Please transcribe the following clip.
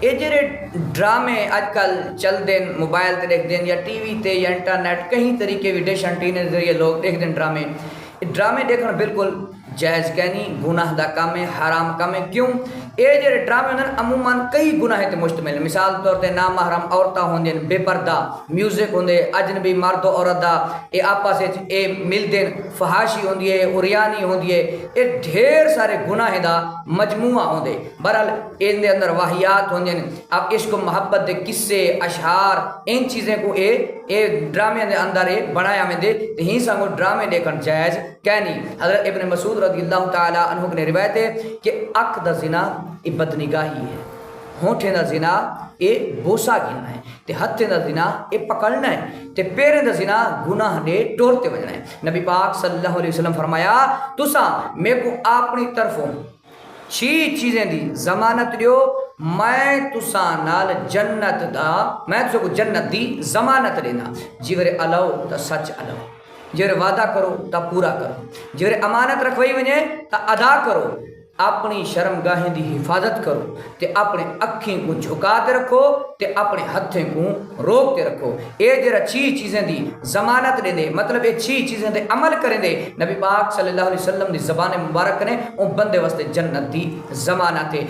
یہ جڑے ڈرامے اج کل چلتے ہیں موبائل تے دیکھتے ہیں یا ٹی وی تے یا انٹرنیٹ کہیں طریقے بھی ڈش انٹینے کے ذریعے لوگ دیکھتے ہیں ڈرامے. یہ ڈرامے دیکھنا بالکل جائز کہنی گناہ دا کام ہے حرام کام ہے. کیوں یہ جڑے ڈرامے ہوندے عموماً کئی گناہ تے مشتمل. مثال طور تے نامحرم عورتاں ہوندیاں بے پردہ میوزک ہوندے اجنبی مرد و عورت دا اے آپس وچ اے ملدے فحاشی ہوندی ہے اوریانی ہوندی ہے. اے ڈھیر سارے گناہ دا مجموعہ ہوندے. بہرحال ان دے اندر واہیات ہوندیاں. اب عشق و محبت دے قصے اشعار ان چیزیں کو اے ڈرامے دے اندر اے بنایا ویندے تے ہی سانگو ڈرامے دیکھن جائز کہنی. حضرت ابن مسعود رضی اللہ تعالی عنہ نے روایت ہے کہ اک دا زنا یہ بدنگاہی ہے, ہونٹیں دا زنا یہ بوسا گنا ہے, تے ہتھیں دا زنا یہ پکڑنا ہے, تے پیریں دا زنا گناہ نے ٹورتے وجنا ہے. نبی پاک صلی اللہ علیہ وسلم فرمایا تساں میں کو اپنی طرفوں 6 چیزیں دی ضمانت دیو میں تساں نال جنت دا میں تساں کو جنت دی ضمانت دینا. جیورے الاؤ تا سچ الاؤ, جیورے وعدہ کرو تا پورا کرو, جیورے امانت رکھوئی ونجے تا ادا کرو, اپنی شرم گاہیں دی حفاظت کرو, تے اپنے اکھیں کو جھکاتے رکھو, تے اپنے ہتھیں کو روکتے رکھو. اے جرا 6 چیزیں دی ضمانت دے دے مطلب اے 6 چیزیں دے عمل کریں دے نبی پاک صلی اللہ علیہ وسلم دی زبان مبارک نے او بندے واسطے جنت دی ضمانت ہے.